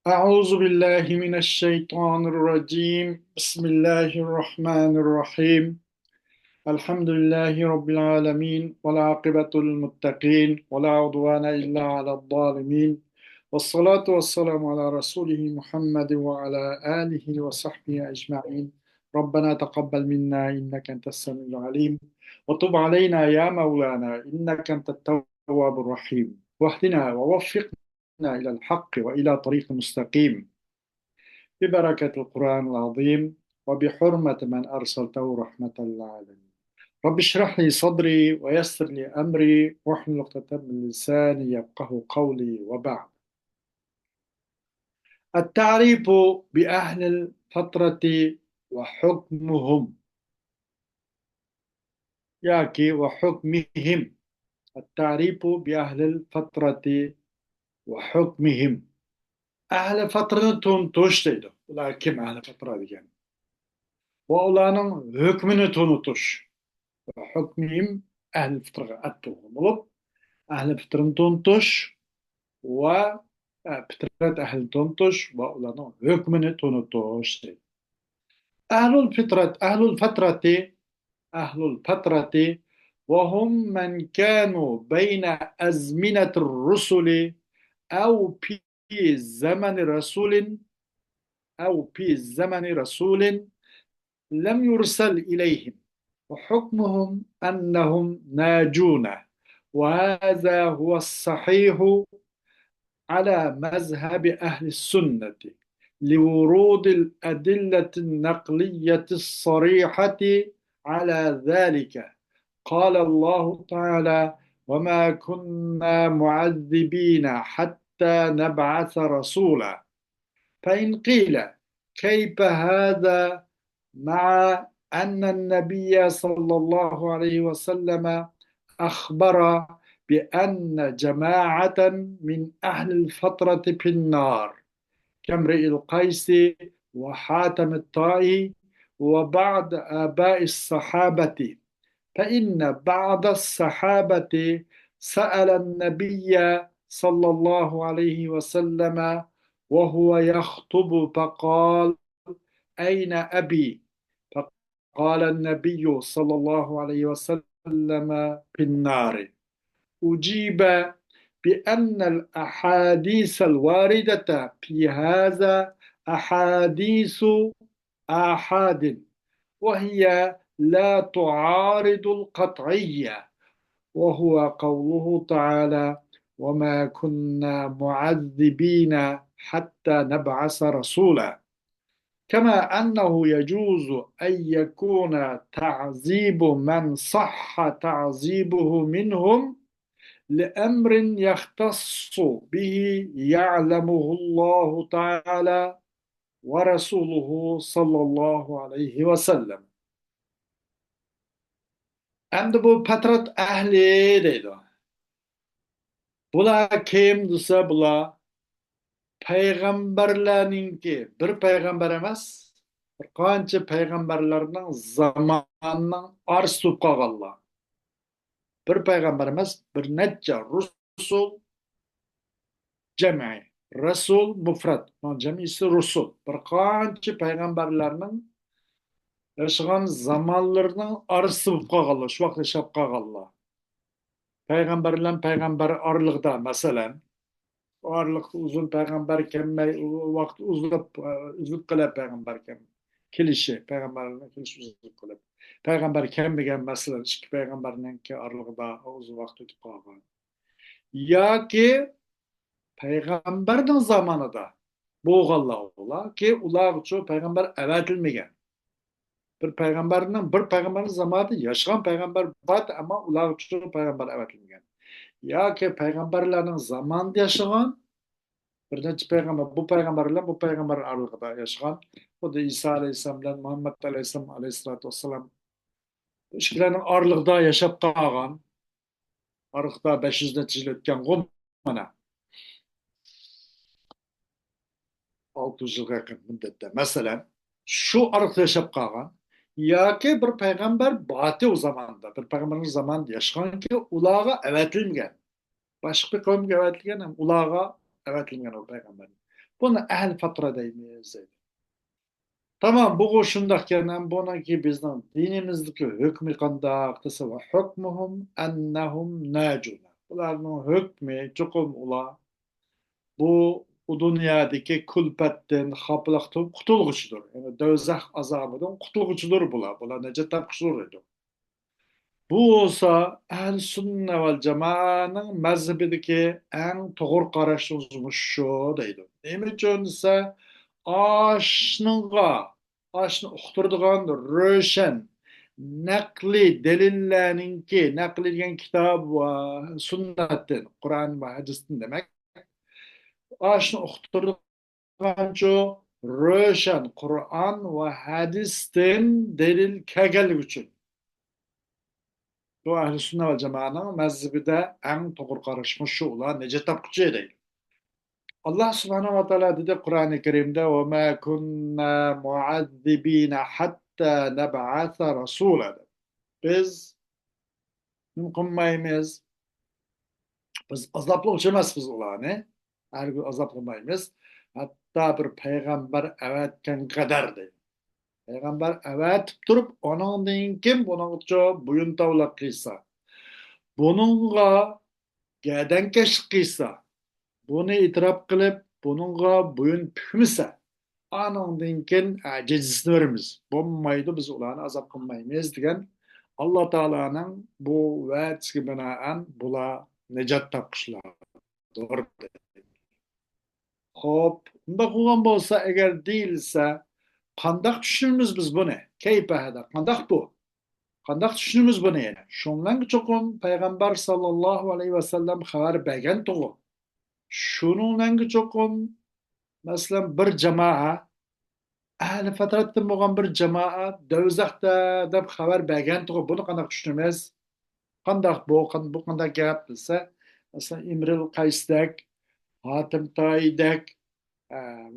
أعوذ بالله من الشيطان الرجيم بسم الله الرحمن الرحيم الحمد لله رب العالمين والعاقبة للمتقين ولا عدوان إلا على الظالمين والصلاة والسلام على رسوله محمد وعلى آله وصحبه أجمعين. ربنا تقبل منا إنك أنت السميع العليم وتب علينا يا مولانا إنك أنت التواب الرحيم واهدنا ووفقنا إلى الحق وإلى طريق مستقيم ببركة القرآن العظيم وبحرمة من أرسلته رحمة للعالمين. رب اشرح لي صدري ويسر لي أمري واحلل عقدة من لساني يفقه قولي وبعد. التعريف بأهل الفترة وحكمهم ياكي وحكمهم. التعريف بأهل الفترة وحكمهم. أهل فترة تشتيد لكن أهل فترة ديان وأولانın hükmünü tutuş. Hükmüm ehl fıtrı attuğum olup ehl fıtrın tuntuş ve fıtrat ehl tuntuş ve ulanın hükmünü tutuş. Ehlul fatrati ehlul fatrati وهم من كانوا بين أزمنة الرسل أو في زمن رسول أو في زمن رسول لم يرسل إليهم وحكمهم أنهم ناجون. وهذا هو الصحيح على مذهب أهل السنة لورود الأدلة النقلية الصريحة على ذلك. قال الله تعالى: وما كنا معذبين حتى نبعث رسولا. فإن قيل كيف هذا مع أن النبي صلى الله عليه وسلم أخبر بأن جماعة من أهل الفترة في النار كامرئ القيس وحاتم الطائي وبعض آباء الصحابة، فإن بعض الصحابة سأل النبي صلى الله عليه وسلم وهو يخطب فقال: أين أبي؟ فقال النبي صلى الله عليه وسلم: في النار. أجيب بأن الأحاديث الواردة في هذا أحاديث آحاد، وهي لا تعارض القطعية، وهو قوله تعالى: وما كنا معذبين حتى نبعث رسولا. كما أنه يجوز أن يكون تعذيب من صح تعذيبه منهم لأمر يختص به يعلمه الله تعالى ورسوله صلى الله عليه وسلم. Endi bu patrat ahli deydi. Bular kim desa bular payg'ambarlarninki bir payg'ambar emas, bir qancha payg'ambarlarning zamonining orsi bo'lib qolganlar. Bir payg'ambar emas, bir necha rusul jami. Rasul mufrad, jamisi rusul. Bir qancha payg'ambarlarning yashagan zamonlarining orsi bo'lib qolganlar, shu vaqt yashab qolganlar. Payg'ambar bilan payg'ambar oralig'ida, masalan, orliq uzun payg'ambar kelmay vaqt uzib qilib payg'ambar kelishi payg'ambarning kelishi uzib qilib payg'ambar kelmagan, masalan, ikki payg'ambarninki oralig'ida uzun vaqt o'tib qolgan yoki payg'ambarning zamonida bo'lganlar ular uchun payg'ambar avatilmagan. Bir payg'ambarning zamonida yashagan payg'ambar bor, ammo ular uchun payg'ambar avatilmagan. Yoki payg'ambarlarning zamonida yashagan bir necha payg'ambar, bu payg'ambar bilan bu payg'ambar oralig'ida yashagan, xuddi Iso alayhissalom bilan Muhammad alayhissalom alayhissalatu vassalam ikkilarning oralig'ida yashab qolgan, oralig'ida 500 necha yil o'tgan, mana 600 yilga yaqin muddatda, masalan, shu oralig'ida yashab qolgan yoki bir payg'ambar boti u zamonda, bir payg'ambarning zamonida yashaganki, ularga avatilmagan. Boshqa qavmga avatilgan ham ularga avatilgan o payg'ambar. Buni ehl fatra deymiz. Tamam bu şundakken hem bununki bizden dinimizdeki hükmü kandak dese ve hükmuhum ennehum nacuna. Bunların hükmü çokum ula bu dünyadaki külpetten, haplıktan kutulguçudur. Yani dözah azabından kutulguçudur bula. Bula nece tapkışılır idi. Bu olsa ehl sünne vel cemaanın mezhebideki en doğru karışımız şu deydi. Neymi için ise aşnıga, aşnı uqturduğun röşen, nakli delillerninki, nakli deyen kitab ve sünnetin, Kur'an ve hadisin demek. Aşnı uqturduğun şu röşen, Kur'an ve hadisten delil kegel için. Bu Ahl-i Sünne ve Cemaat'ın mezhebide en doğru karışmış şu olan nece tapkıcı değil. Allah Subhanahu ve Teala dedi Kur'an-ı Kerim'de وَمَا كُنَّا مُعَذِّب۪ينَ حَتَّى نَبْعَثَ رَسُولًا. Biz mümkün mayımız, biz azaplı uçamaz biz ulanı. Her gün azaplı mayımız. Hatta bir peygamber evetken kadar değil. Peygamber evet durup onun deyin kim bunun için buyun tavlak kıysa. Bununla Gädenke şıkkıysa, bunu itiraf kılıp, bununla buyun pükmüse, anın ken cezisini verimiz. Bommaydı biz ulanı azap kılmayız diyen Allah Teala'nın bu vaatsi binaen bula necat tapkışlar. Doğru. Hop, bunda kugan bolsa eğer değilse, kandak düşünürüz biz bunu. Keype hada, kandak bu. Kandak düşünürüz bunu yani. Şundan çokum Peygamber sallallahu aleyhi ve sellem haber bergen tuğu. Şununla çokum mesela bir cemaat ahli fatratdan bo'lgan bir jamoat do'zaxda deb xabar bergan tug'i buni qanday tushunamiz qandoq bu qanday gap desa masalan imril qaysdek hotim toidek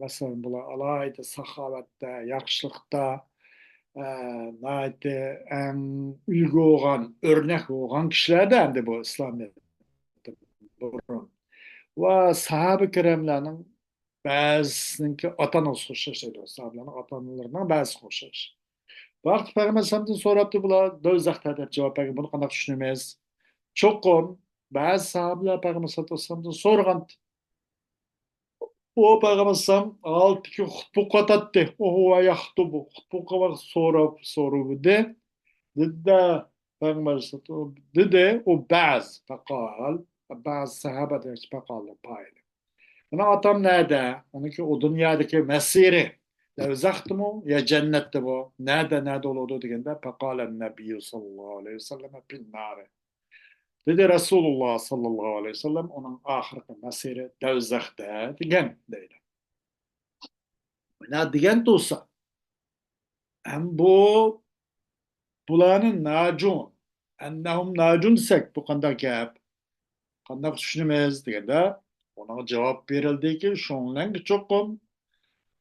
masalan bular alohida saxovatda yaxshilikda eng ulgu bo'lgan o'rnak bo'lgan kishilarda endi bu islomiyatda va sahabe kiramlarning ba'zisiniki ota onasi o'xshashadi sahobalarning ota onalaridan ba'zisi o'xshash vaqt payg'ambar alayhisalomdan so'rabdi bular do'zaxda deb javob bergan buni qanday tushunamiz cho'qim ba'zi sahobalar payg'ambar alayhisalomdan so'ragan u payg'ambar alayhisalom altiki xutbu qotadi va yaxtubu xutbu so'rabdi dedi payg'ambar alayhisalom dedi u ba'zi faqal ba'zi sahobalar faqal Buna atam nerede? Onunki o dünyadaki mesiri. Devzaktı mı ya cennette bu? Nerede olurdu dediğinde pekalen nebiyyü sallallahu aleyhi ve sellem bin nari. Dedi Resulullah sallallahu aleyhi ve sellem onun ahireti mesiri devzakta diyen değil. Ne diyen de olsa hem bulanın nacun ennehum nacun desek bu kanda gap kanda düşünmeyiz digende ona cevap verildi ki şundan çokum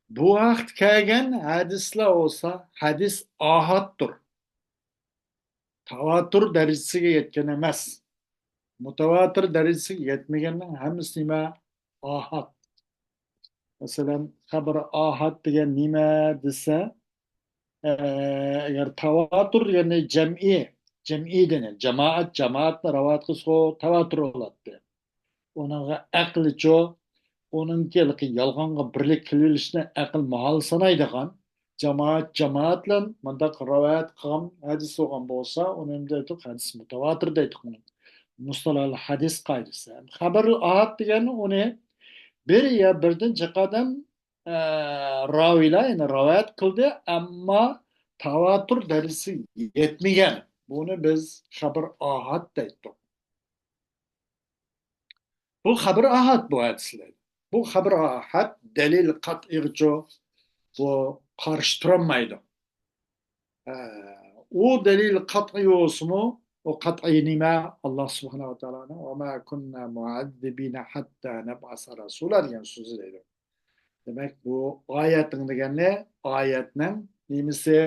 bu vaqt kelgan hadislar olsa hadis ahaddir. Tavatur darajasiga yetgan emas. Mutavatir darajasiga yetmaganning hammasi nima? Ahad. Masalan, xabar ahad degan nima desa, agar tavatur ya'ni jam'iy denen, jamoatni rivoyat qilsa tavatur bo'ladi. Unaqa aqlicho onunki yolg'onga birlik qilinishni aql mahol sanaydigan jamoat bilan mandaq rivoyat qilgan hadis bo'lgan bo'lsa uni endi aytib hadis mutavotir deydi mustalohil hadis qoidasi xabar ahad degani uni bir ya birdan chiqadan roviylar ya'ni rivoyat qildi ammo tavatur darajasi yetmagan buni biz xabar ahad deydik bu xabar ahad bu hadislar bu xabar ahad dalil qat'iy bu qarshi turolmaydi u dalil qat'iy olsinmi o qat'iy nima alloh subhanava taoloni وَمَا كُنَّا مُعَذِّبِينَ حَتَّى نَبْعَثَ رَسُولًا degan so'zi deydi demak bu oyatning degani oyatning nemisi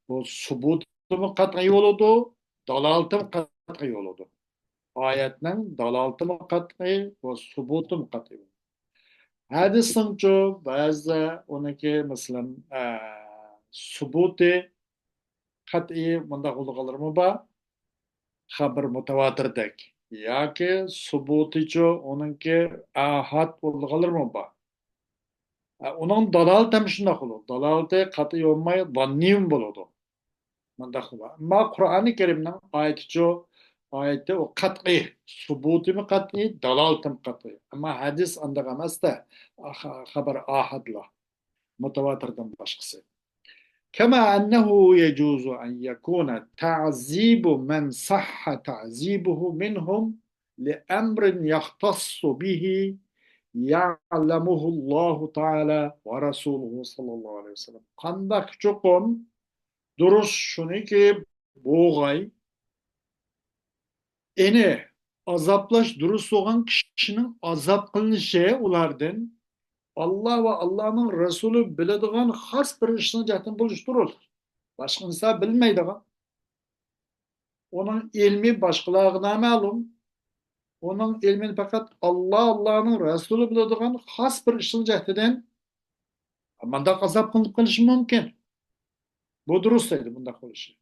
bu subutimi qat'iy bo'ladi dalolatimi qat'iy bo'ladi oyatning dalolatimi qat'iy va subutimi qat'iy Hadisning cho ba'zida uniki masalan subuti qat'iy bunda qo'llanilmi ba xabar mutavatirdek yoki subuticho uniki ahad qo'llanilmi ba uning dalolati ham shundoq bo'ladi dalolati qat'iy bo'lmay zanniy bo'ladi mundaq va ammo qur'oni karimning oyaticho oyati u qat'iy subutimi qat'iy dalolatim qat'iy ammo hadis andaq emasda xabar ahadla mutawatirdan boshqasi كما أنه يجوز أن يكون تعذيب من صح تعذيبه منهم لأمر يختص به يعلمه الله تعالى ورسوله صلى الله عليه وسلم. قندق چوقم درست شوني ki boğay ene azaplaş dürüst olan kişinin azap kılınışı ulardan Allah ve Allah'ın Resulü biladigan has bir işini jatin buluşturur. Başka insan bilmeydigan. Onun ilmi başkalarına malum. Onun ilmini fakat Allah'ın Resulü biladigan has bir işini jatinden manda azap kılıp kılışı mümkün. Bu dürüst dedi bunda kılışı.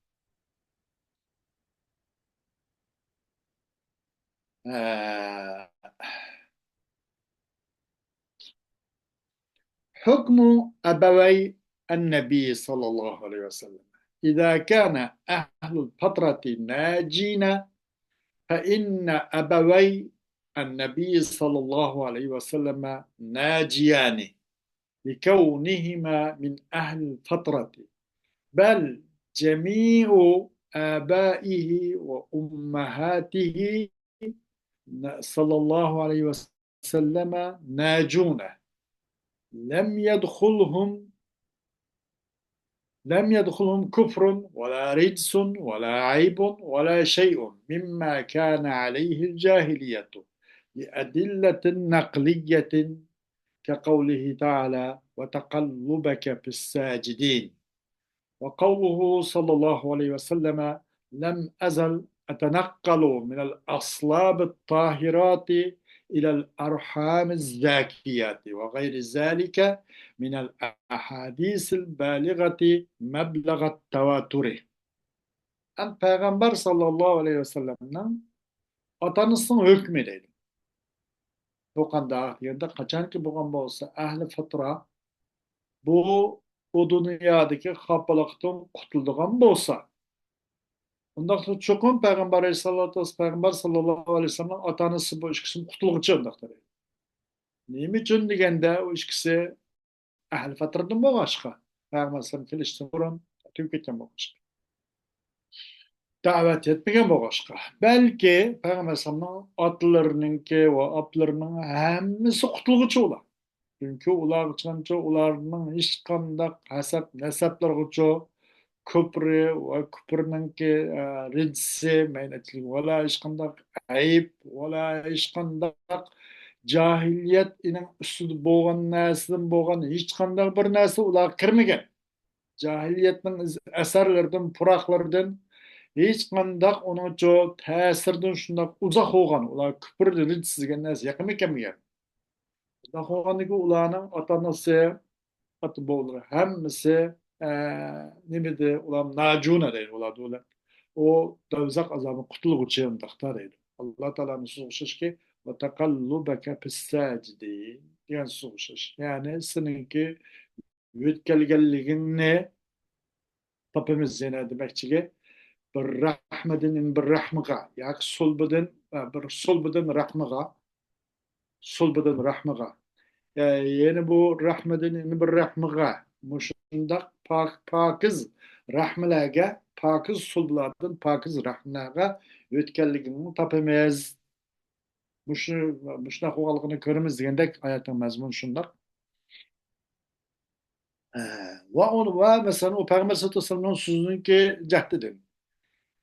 حكم أبوي النبي صلى الله عليه وسلم إذا كان أهل الفترة ناجين فإن أبوي النبي صلى الله عليه وسلم ناجيان لكونهما من أهل الفترة بل جميع آبائه وأمهاته صلى الله عليه وسلم ناجون لم يدخلهم كفر ولا رجس ولا عيب ولا شيء مما كان عليه الجاهلية لأدلة نقلية كقوله تعالى وتقلبك في الساجدين وقوله صلى الله عليه وسلم لم أزل أتنقل من الأصلاب الطاهرات إلى الأرحام الزاكيات وغير ذلك من الأحاديث البالغة مبلغ التواتر. أن Peygamber sallallahu aleyhi ve sellem'den atanısının hükmü değil. Bu kadar yerde kaçan ki bu olsa ehli fıtra bu o dünyadaki hapalıktan kurtulduğun olsa ondaqda çoxun Peygamber Peygamber sallallahu aleyhi ve sellem atanısı bu işkisi kurtulğucu ondaqda. Nemi için degende o işkisi ehli fatradan boğaşqa. Peygamber sallallahu kelişten burun tüketten boğaşqa. Davet etmegen boğaşqa. Belki Peygamber sallallahu atlarınınki ve aplarının hemmisi kurtulğucu ola. Çünkü ular üçünçe ularının hiç kandak hesap nesaplarıcı köprü ve köprününki ridsi meynetli vela hiç kandak ayıp vela hiç kandak cahiliyet inin üstüde boğan neslin boğan hiç kandak bir nesli ular kirmegen. Cahiliyetin eserlerden, puraklardan hiç kandak onun çok tesirden şundak uzak olgan ular köprü ridsi gen nesli yakın ekemigen. Uzak olganlıkı ulanın atanası atı boğulur. Hemmisi nimidi ulan nacuna değil uladı ulan. O davzak azabı kutulguçuyum daktar değil. Allah Teala'nın sözü ki ve tekallubeke pissacidi diyen sözü. Yani seninki yütkelgelliğini tapımız yine demekçi ki bir rahmedinin bir rahmıga yak sulbudun bir sulbudun rahmıga sulbudun rahmıga yani bu rahmedinin bir rahmıga muşundak pakiz rahmelerge pakiz sulbulardan pakiz rahmelerge ötkelligini tapamaz. Muşuna kovalıqını körümüz degende ayetın mezmunu şundak. Ve onu ve mesela o Peygamber sallallahu aleyhi ve sellem'in sözünün ki cehdidir.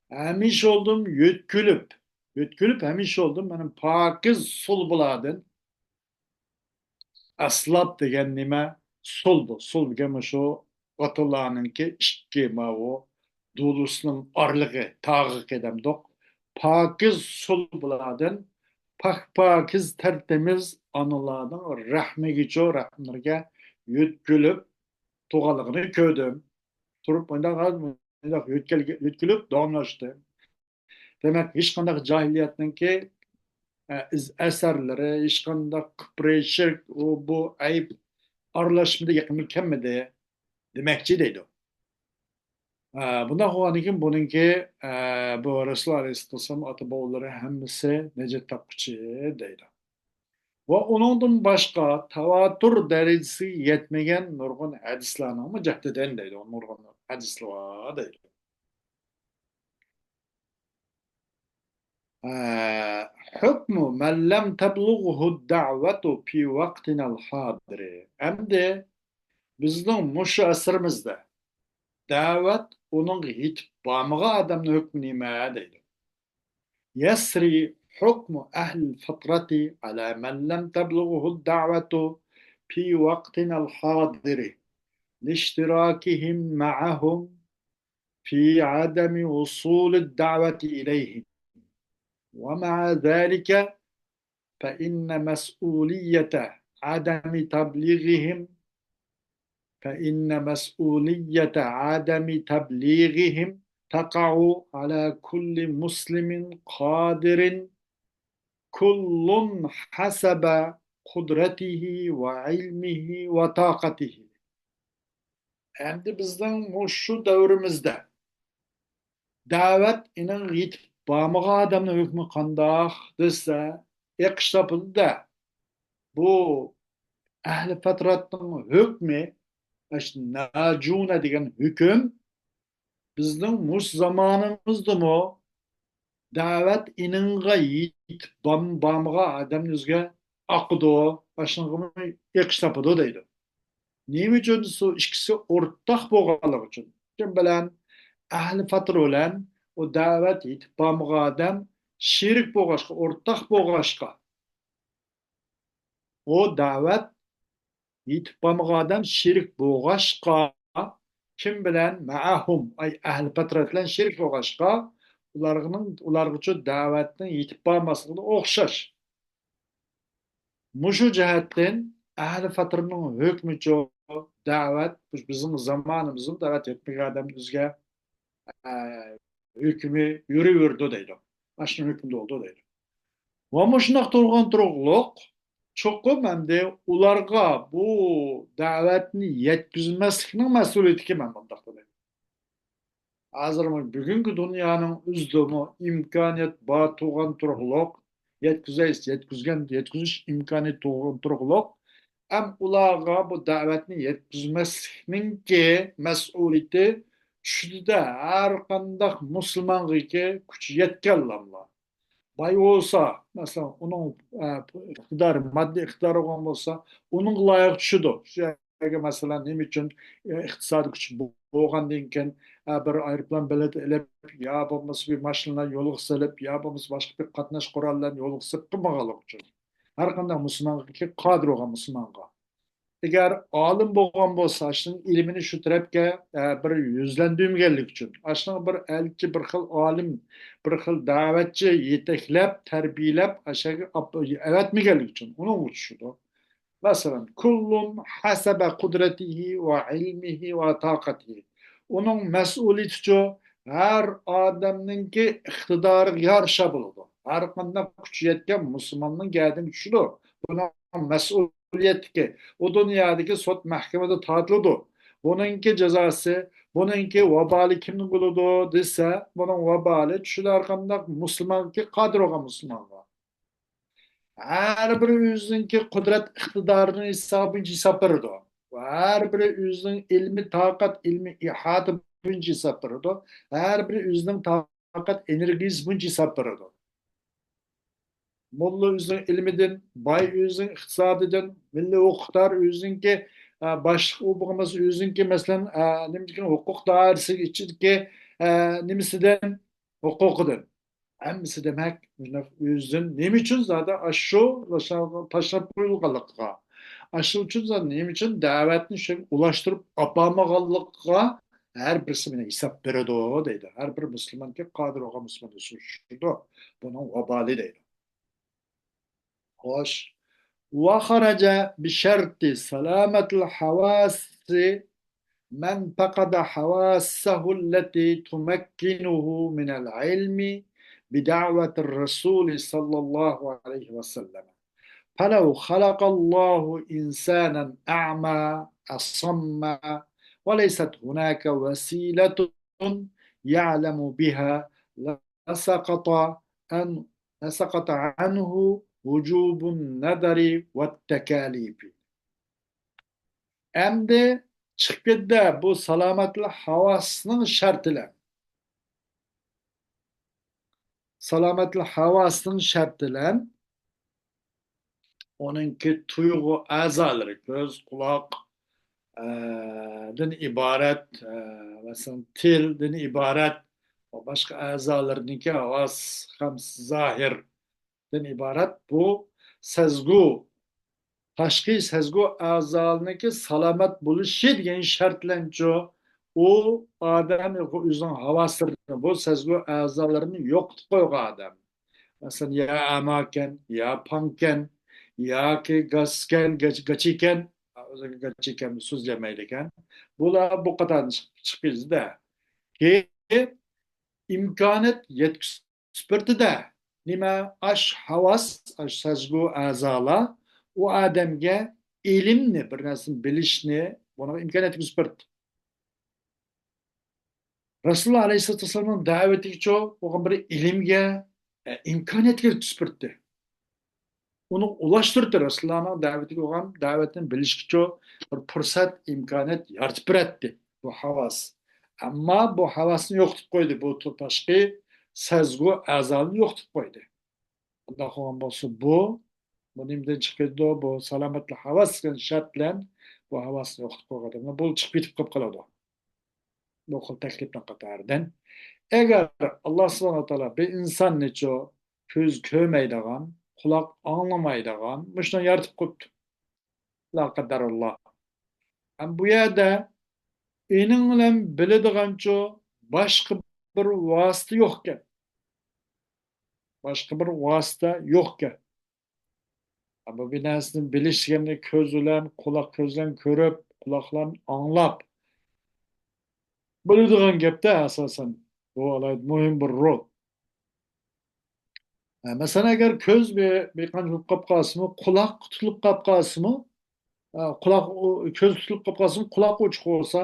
Hemiş oldum yütkülüp hemiş oldum benim pakiz sulbulardan aslab degan nima sul degan shu otlarninki ikki mavu dulusning orlig'i tag'i kedamdoq pokiz sul bo'ladan pokiz tartimiz analarning rahmiga rahmlarga yutkilib to'g'alig'ini ko'rdim. Turib bundoq yutkilib davomlashdi. Demak, hech qanday jahiliyatninki iz asarlari, hech qanday qipirishik, bu ayb aralashmada yaqin kelmadi demakchi deydi. Bundan qilgandan buningki bu Rasululloh alayhissalom ota-bobolari hammasi najot topquchi deydi. Va uningdan boshqa tavatur darajasiga yetmagan nurg'un hadislarning mujahdidan deydi. Nurg'un hadislar deydi. حكم من لم تبلغه الدعوة في وقتنا الحاضر. Endi bizning mushu asrimizda da'vat uning yetib bormagan odamning hukmi nima deydi. يسري حكم أهل الفترة على من لم تبلغه الدعوة في وقتنا الحاضر لاشتراكهم معهم في عدم وصول الدعوة إليهم، ومع ذلك فإن مسؤولية عدم تبليغهم تقع على كل مسلم قادر كل حسب قدرته وعلمه وطاقته. Endi bizning şu davrimizda davet inin yetib bormagan odamning hukmi qandoq desa, iqtishopida bu ahli fatratning hukmi, najuna degan hukm bizning mush zamonimizdami davet ininga yetib bormagan odamning o'ziga aqdi, ashunga iqtishopidi deydi. Nima uchun su ikkisi o'rtaq bo'lganligi uchun. Kim bilan ahli fatr bilan o davet yetib bormagan odam sherik bo'lg'achqa, o'rtaq bo'lg'achqa, o davet yetib bormagan odam sherik bo'lg'achqa, kim bilan ma'ahum ay ahli fatr bilan sherik bo'lg'achqa, ularga uchun davatni yetib bormasligida o'xshash. Mushu jihatdan ahli fatrning hukmicha davet bizim zamanımızın davet etmek adamımızga hükmü yürüyordu deydi. Aşkın hükmünde oldu deydi. Ama şunaq turgan turuqluq çokum endi ularga bu davetni yetkizmeslikning mas'uliyati kim bundaq deydi. Hazır bugünkü dünyanın üzdümü imkaniyet ba turgan turuqluq yetkizish imkoniyati turgan turuqluq am ularga bu davetni yetkizmeslikninki mas'uliyati tushida har qanday musulmonga kuchi yetganlar. Bay olsa, mesela onun iqtidori, maddi iqtidori bo'lgan bo'lsa, uning loyiq tushidi. Mesela nima uchun iqtisodiy kuch bo'lgandan keyin bir aeroplan bileti ilib, yo bo'lmasa bir mashinalar yo'lga silib, yo bo'lmasa boshqa bir qatnash qurollarini yo'lga silib qilmaganlik uchun. Har qanday musulmonga qodir bo'lgan musulmonga. Eğer alim bo'lgan bo'lsa, ashning ilmini shu tarafga bir yuzlandirmaganlik uchun, ashning bir elchi, bir xil olim, bir xil da'vatchi yetaklab, tarbiyalab, ashaga avatmaganlik uchun uni uchishdi. Masalan, kullun hasaba qudratihi va ilmihi va taqatihi. Uning mas'uliyati har odamninki iqtidoriga yarasha bo'ladi. Har qanday kuch yetgan musulmonning gadin tushidi. Buning mas'uliyatki o dünyadaki sot mahkemede tartılıdı. Bununki cezası, bununki vabali kimnin buludu dese, bunun vabali düşüler arkamda Müslüman ki kadir olan Müslüman var. Her biri yüzünki kudret iktidarının hesabınca hesaplarıdı. Her biri yüzünün ilmi takat, ilmi ihatı bunca hesaplarıdı. Her biri yüzünün takat, enerjisi bunca hesaplarıdı. Molla üzerine ilmiden, bay üzerine iktisadiden, milli hukuklar üzerine başlık okuması üzerine mesela nemdikin hukuk dairesi içindeki nemisinden hukukudan. Hemisi demek üzerine nem için zaten aşı taşrap buyurgalıkka. Aşı için zaten nem için davetini ulaştırıp apamagallıkka her birisi bine hesap verirdi o deydi. Her bir Müslüman ki kadir olan Müslüman suçludu. Bunun vabali deydi. Hoş. وخرج بشرط سلامة الحواس من فقد حواسه التي تمكنه من العلم بدعوة الرسول صلى الله عليه وسلم. فلو خلق الله إنسانا أعمى أصم وليست هناك وسيلة يعلم بها لسقط أن لسقط عنه وجوب النذر والتكاليف. Endi chiqib ketdi bu salomatlik havosining shartilar. Salomatlik havosining shartilar onunki tuyg'u a'zolari ko'z, quloq, din iborat, masalan tildan iborat va boshqa a'zolarniki ovoz ham zohirdan iborat bu sezgu tashqi sezgu a'zolarniki salomat bo'lishi degan shartlancho u odam o'zining havosini bu sezgu a'zolarini yo'qotib qo'ygan odam. Masalan ya amaken ya panken yoki gasken gachiken o'ziga gachiken so'zlamaydi ekan. Bular bu qadar chiqizda ki imkoniyat yetkazib nima ash havas ash sezgu a'zolar u odamga ilmni bir narsani bilishni buni imkoniyat yetkazib Rasululloh alayhissalatu vassalamning da'vatiga bo'lgan bir ilmga imkoniyat yetkazib uni ulashtirdi Rasulullohning da'vatiga bo'lgan da'vatini bilishga bir fursat imkoniyat yaratib beradi bu havas. Ammo bu havasni yo'qotib qo'ydi. Bu tashqi sezgu a'zoni yo'qotib qo'ydi. Bunday qilgan bo'lsa bu nimdan chiqadi bu salomatlik havas degan shart bilan bu havasni yo'qotib qo'yadi. Bu chiqib ketib qolib qoladi. Bu xil taklifdan qatoridan. Agar Alloh subhanahu va taolo bir insonni ko'z ko'rmaydigan, quloq anglamaydigan, shuni yaratib qo'yibdi. La qadarulloh. Bu yerda ening bilan biladigancha boshqa bir vosita yo'q ekan. Boshqa bir vosita yo'q ekan. Bu bir narsani bilishganda ko'z bilan, quloq ko'z bilan ko'rib, quloq bilan anglab biladigan gapda asosan bu muhim bir rol. Masalan agar ko'z beqancha bo'lib qolib qolsinmi, quloq tutilib qolib qolsinmi, quloq ko'z tutilib qolib qolsinmi, quloq o'chib qolsa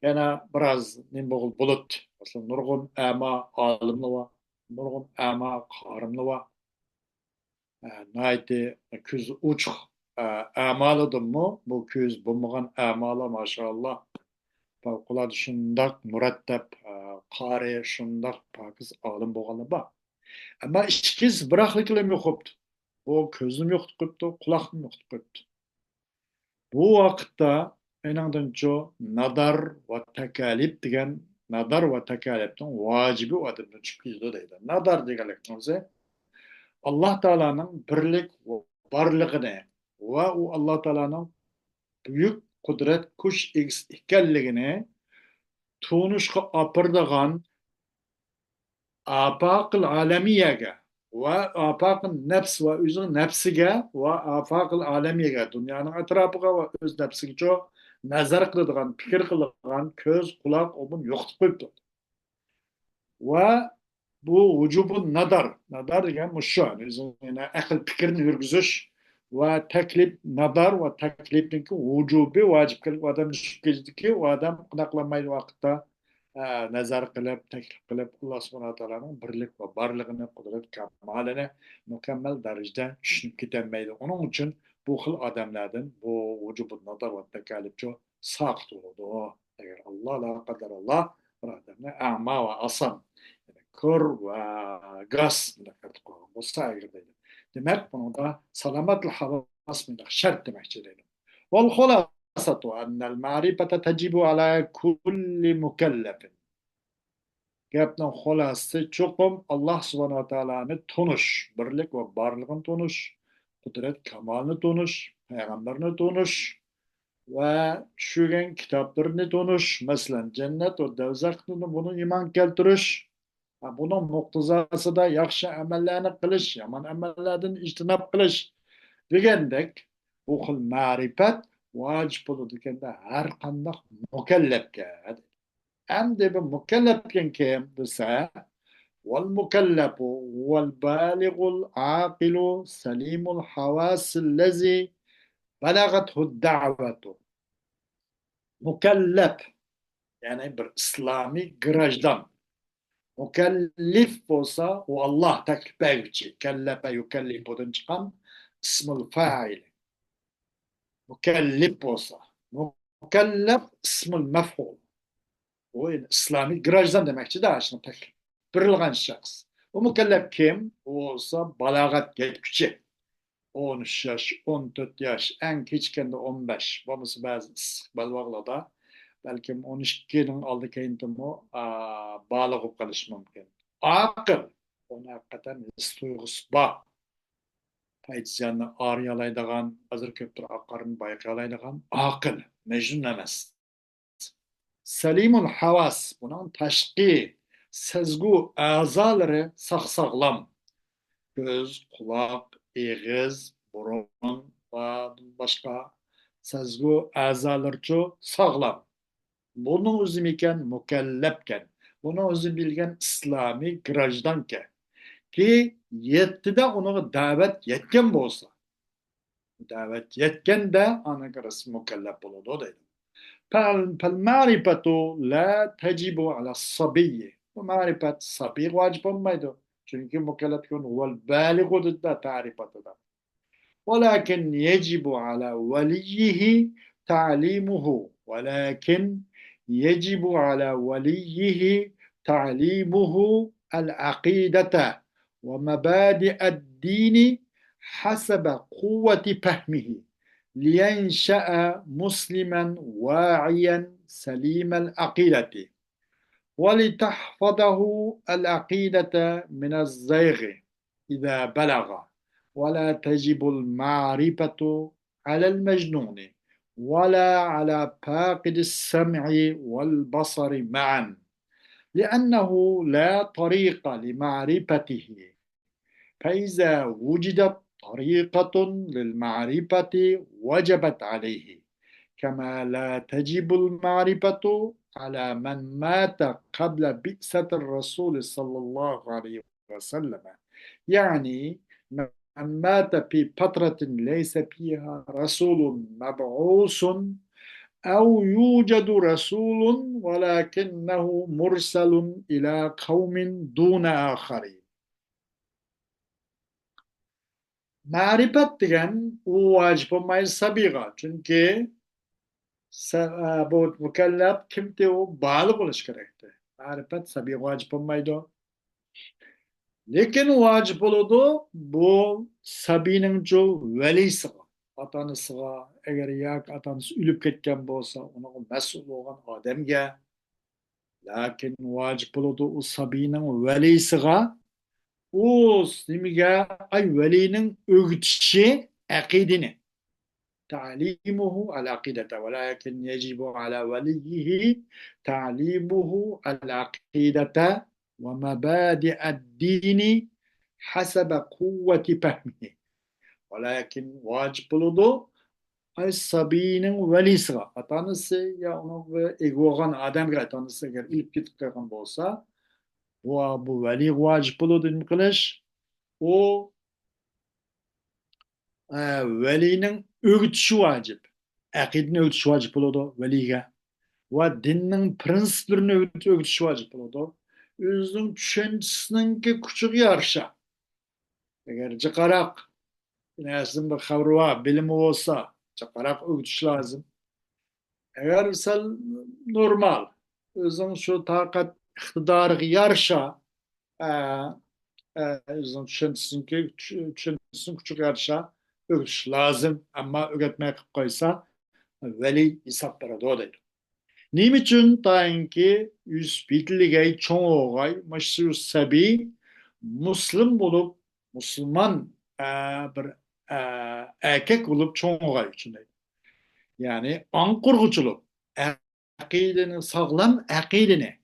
yana biroz nima bo'ladi. Masalan nurg'un ama olimlar bor, nurg'un ama qorimlar bor. Nayti ko'z ochiq amalidimi bu ko'z bo'lmagan amalar mashalloh favqulodda shundoq murattab qori shundoq pokiz olim bo'lganlar bor. Ama ishkiz biroqliklar yo'q bo'libdi. Bu ko'zim yo'qotib qo'yibdi, quloqni yo'qotib qo'yibdi. Bu vaqtda enangdancho nadar va takalif degan nadar va takalifning vajibi odamdan chiqib ketadi deydi. Nadar deganlik bo'lsa Alloh taolaning birlik va borlig'ini va u Alloh taolaning buyuk qudrat kuch ekanligini tunishga opirdigan afaqil alamiyaga va afaqil nafs va o'zining nafsiga va afaqil alamiyaga dunyoning atrofiga va o'z nafsiga nazar qiladigan fikr qiladigan ko'z quloq buni yo'qotib qo'yibdi va bu vujubun nadar degan shu o'zini aql fikrni yurgizish va taklif nadar va taklifniki vujubi vojiblik odam tushib ketdiki u odam qilmaydi vaqtda nazar qilib taklif qilib alloh subhana taoloning birlik va borlig'ini qudrat kamolini mukammal darajada tushunib ketolmaydi uning uchun bu xil odamlardan bu vujubi nadar va taklifchi soqit bo'ladi agar alloh la qadaralloh bir odamni ama va asam ko'r va gaz bo'lsa agar deydi demak bunga salomatlik havas shart demoqchi deydi والخلاصة أن المعرفة تجب على كل مكلف. Gapning xulosasi cho'qim Alloh subhanahu va taoloni tunish, birlik va borlig'ini tunish, qudrat kamolni tunish, payg'ambarni tunish va tushirgan kitoblarni tunish, masalan jannat va do'zaxni buni iymon keltirish, buning muqtazosida yaxshi amallarni qilish, yomon amallardan ijtinob qilish degendek bu xil ma'rifat vacip bo'ladi deganda har qanday mukallafga. Endi bu mukallaf kim desa والمكلف هو البالغ العاقل سليم الحواس الذي بلغته الدعوة. Mukellef yani bir İslami grajdan. Mukellif olsa o Allah taklif etçi. Kellefe yukellifudan çıkan ismul fail. Mukellif olsa. Mukellef ismul mef'ul. O yani İslami grajdan demekçi de şimdi taklif. Birilgan şahıs. O mukellef kim? O olsa balagat yetkici. 13 yaş, 14 yaş, en küçükken de 15. Babası bazı istikbal bağlada. Belki 12'nin aldı keyintimi bağlı olup kalış mümkün. Akıl. Ona hakikaten his duygusu var. Taytcanı ağrıyalaydıgan, hazır köptür akarını baykalaydıgan akıl. Mecnun emez. Selimul havas. Bunun taşkı, sezgu, azaları sağlam. Göz, kulak, ağız, burun ve başka sezgu azaları sağlam. Bunu özüm iken mükellefken, bunu özüm bilgen İslami grajdanken ki yettide onu davet yetken bolsa. Davet yetken de ana karısı mükellef buludu o değil. فالمعرفة لا تجب على الصبي. ومعرفة الصبي واجب olmaydı. Çünkü mükellef huvel bâligu da tarifetıdır. ولكن يجب على وليه تعليمه ولكن يجب على وليه تعليمه العقيدة ومبادئ الدين حسب قوة فهمه لينشأ مسلما واعيا سليم العقيدة ولتحفظه العقيدة من الزيغ إذا بلغ. ولا تجب المعرفة على المجنون ولا على فاقد السمع والبصر معا لأنه لا طريق لمعرفته. فإذا وجدت طريقة للمعرفة وجبت عليه كما لا تجب المعرفة على من مات قبل بعثة الرسول صلى الله عليه وسلم. يعني من مات في فترة ليس فيها رسول مبعوث أو يوجد رسول ولكنه مرسل إلى قوم دون آخرين. Marifet degen o vacip olmayız sabiga. Çünkü bu mükellef kimde o bağlı oluş gerekti. Marifet sabiga vacip olmaydı. Lekin vacip oldu bu sabinin jo velisi. Atanısıga, eğer yak atanısı ölüp ketken bolsa, onun mesul olan ademge. Lakin vacip oldu o sabinin velisiga, o simige ay velinin öğütüşü akidini. تعليمه العقيدة ولكن يجب على وليه تعليمه العقيدة ومبادئ الدين حسب قوة فهمه. Walakin vacip oldu ay sabinin velisi atanısı ya onu egoğan adam atanısı eğer ilk git kalkan olsa bu veli vacip oldu mi kılış o velinin öğütüşü vacip. Akidini öğütüşü vacip oldu velige. Ve dinin prensiplerini öğütüşü vacip oldu. Özünün düşüncesinin ki küçük yarışa. Eğer çıkarak Nesin bir kavruğa bilimi olsa çakarak öğütüş lazım. Eğer sen normal özün şu takat iktidarı yarışa özün düşünsün küçük yarışa öğütüş lazım ama öğretmeye koysa veli hesaplara doğru. Nim için tayinki yüz bitligey çoğu oğay maşsuz sabi Müslüm bulup Müslüman bir erkek olup çoğuğa içinde. Yani ankurguculuk, akidenin sağlam akideni,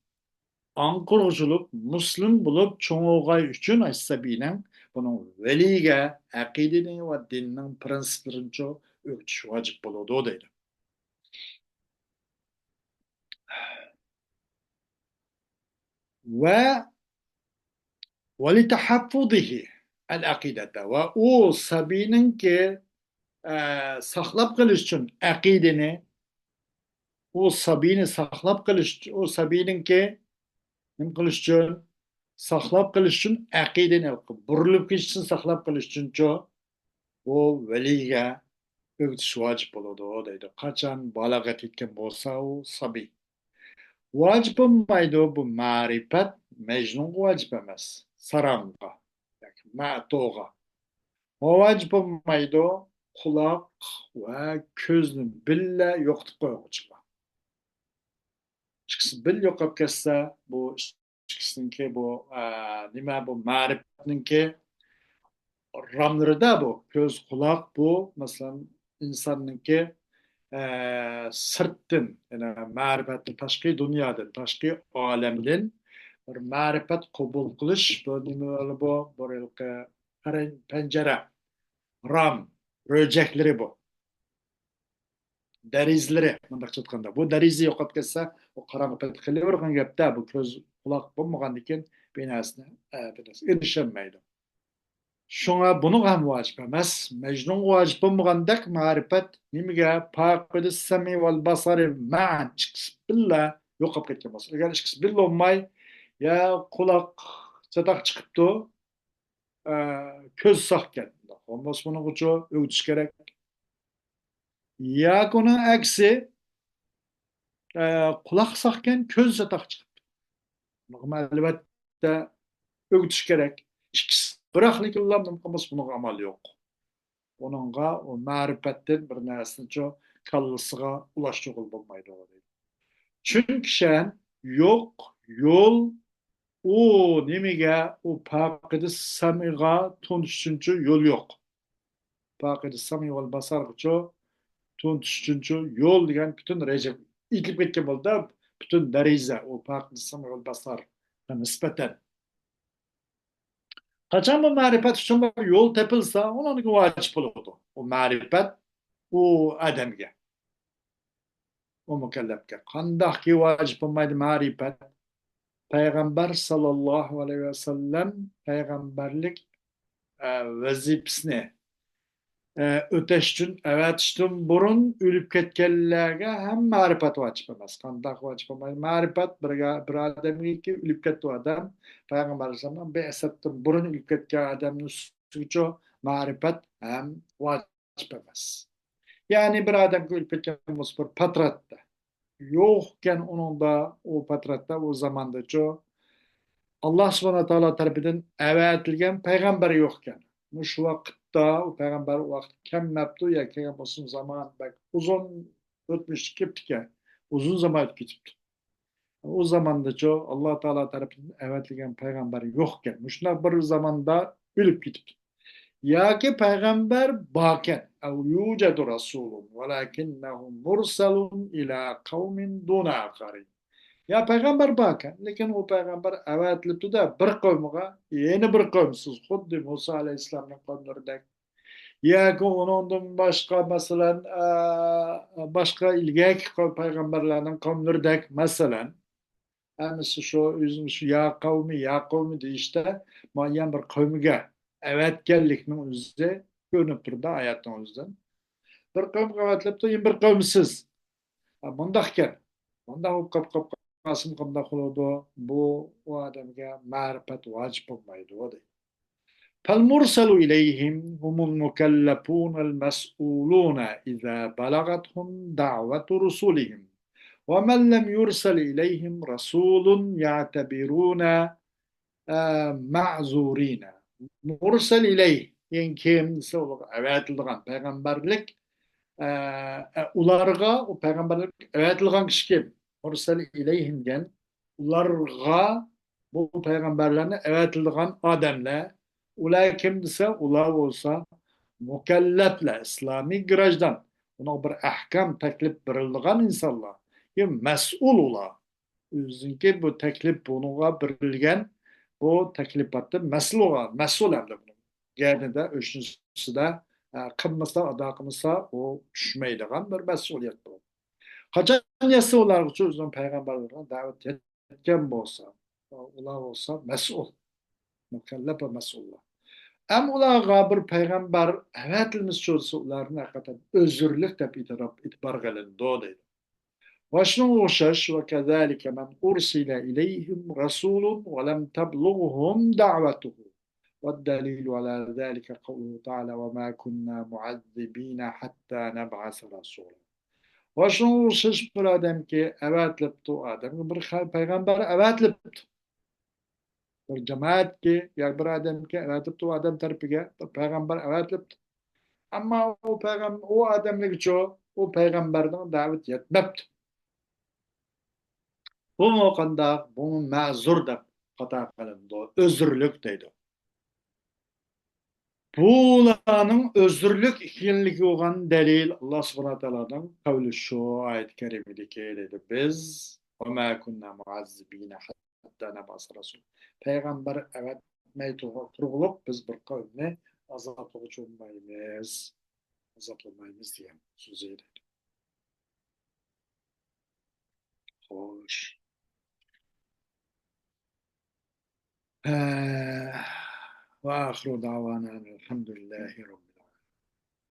ankurguculuk, Müslüm bulup çoğuğa için asabinen bunun veliga aqidini va dinning prinsiplarini o'rgatish vojib bo'ladi deydi. Va ولتحفظه العقيدة va u sabiyninki saqlab qilish uchun aqidini u sabiyni saqlab qilish u sabiyninki nima qilish uchun saqlab qilish uchun aqidini burilib ketishni saqlab qilish uchun u valiga o'rgatish vojib bo'ladi deydi. Qachon balog'at yetgan bo'lsa u sabiy. Vojib bo'lmaydi bu ma'rifat majnunga vojib emas, saramga, ma'toga. Vojib bo'lmaydi quloq va ko'zni billa yo'qotib qo'yuvchilar. Ikkisi bil yo'qolib ketsa, bu ikkisiniki bu nima bu ma'rifatninki ramlarida bu ko'z quloq bu masalan insonniki sirtdan yani ma'rifatni tashqi dunyodan tashqi olamdan bir ma'rifat qabul qilish bu nima bu bir panjara ram ro'jaklari bu darizlari bundoqcha aytganda bu darizni yo'qotib ketsa u qorong'i payt qilavergan gapda bu ko'z quloq bo'lmagandan keyin binasini erisholmaydi. Şuna bunu ham vacip emas. Mecnun vacip olmagandak marifat nimaga faqidi sami val basari ma'an chiqis billa yo'qolib ketgan bo'lsa. Agar chiqis billa olmay ya quloq chataq chiqibdi, ko'z saqgan. Olmasa buni uchun o'tish kerak. Ya buni aksi quloq saqgan, ko'z chataq chiqibdi. Albatta o'tish kerak. Bıraklıklarının olması bunun amal yok. Onunla o ma'rifatdan bir narsani kallasiga ulaştırıp olmaydı. Çünkü sen yok yol o nimaga o faqidi samiga tunishuncha yo'l yo'q. Faqidi sami val basarga tunishuncha yo'l degan butun reja itilib ketgan bo'ldi. Butun dariza o faqidi sami val basar nisbatan Qachon bu ma'rifat uchun yo'l topilsa, uning vojib bo'ladi. O ma'rifat u odamga, o mukallafga. Qandoqki vojib bo'lmaydi ma'rifat? Payg'ambar sallallohu alayhi vasallam payg'ambarlik vazifasini o'tash uchun avatishdan burun o'lib ketganlarga ham ma'rifat vojib emas. Qandoq vojib bo'lmaydi? Ma'rifat bir odamga o'lib ketdi odam payg'ambar alayhisalom be'asatdan burun o'lib ketgan odamni uchun ma'rifat ham vojib emas. Ya'ni bir odamga o'lib ketgan bo'lsa bir patratda yo'qkan uningda u patratda u zamonda Alloh subhanahu va taolo tarafidan avatilgan payg'ambar yo'qkan. Shu vaqtda u payg'ambar vaqt kelmabdi ya kelgan bo'lsin zaman uzun o'tmishga ketdi. Uzun zaman o'tib ketibdi. O zamanda Alloh taolo tarafidan avatilgan payg'ambar yo'qkan. Shunday bir zamanda o'lib ketibdi. Yoki payg'ambar borkan, aw yujadu rasulun walakinnahu mursalun ila qaumin duna aqarin. Ya payg'ambar borkan, lekin u payg'ambar avatilibdi-da bir qavmga, yana bir qavmsiz, xuddi Musa alayhissalomning qavmlaridek. Yoki undan boshqa masalan boshqa ilgak payg'ambarlarning qavmlaridek masalan Amisi şu ya kavmi deyişte muayyen bir kavmiga evetgellikning o'zida ko'rinib turdi oyatning o'zidan. Bir qavm qavatlab turib, bir qavmsiz. Bundaqkan. Bunda qasım qanday qiladi? Bu odamga ma'rifat vojib bo'lmaydi deydi. فالمرسل إليهم هم المكلفون المسؤولون إذا بلغتهم دعوة رسولهم ومن لم يرسل إليهم رسول يعتبرون معذورين. Mursal ileyh yani kimse avatilgan peygamberlik ularga o peygamberlik avatilgan kişi kim? Mursal ileyhim gen ularga bu peygamberlerine avatilgan adamlar ular kim dese ular olsa mükellefler İslami girajdan ona bir ahkam teklif verildiğin insanlar mas'ul ular. Bu teklif bunuğa berilgen bu teklifatda mas'ul hem de bunu. Yani de üçüncüsü de kılmasa, ada kılmasa o düşmeydiğen bir mesuliyet bu. Kaçan yası olar sözün peygamberlerine davet etken bolsa, ular olsa mesul, mükellef ve mesullar. Hem ularga bir peygamber evetilmiş sözü ularına hakikaten özürlük de itibar kılın doğdaydı. وشنو وشش وكذلك من أرسل إليهم رسول ولم تبلغهم دعوته والدليل على ذلك قوله تعالى وما كنا معذبين حتى نبعث رسولا وشنو وشش bir adam ki evet leptu adam bir peygamber evet leptu bir cemaat ki ya bir adam ki evet leptu adam terpige bir peygamber evet leptu ama o peygamber o adamlık çoğu o peygamberden davet yetmepti. Bu mokanda bunu mazur da kata kılındı. Özürlük deydi. Bulanın özürlük ikinligi olan delil Allah subhanahu wa ta'ala'dan kavli şu ayet-i kerimedeki dedi. Biz وَمَا كُنَّا مُعَذِّب۪ينَ hatta nebas Resul. Peygamber evet turgulup biz bir kavme azap olucu olmayız. Azap olmayız diyen sözüydü. Hoş. وآخر دعوانا الحمد لله رب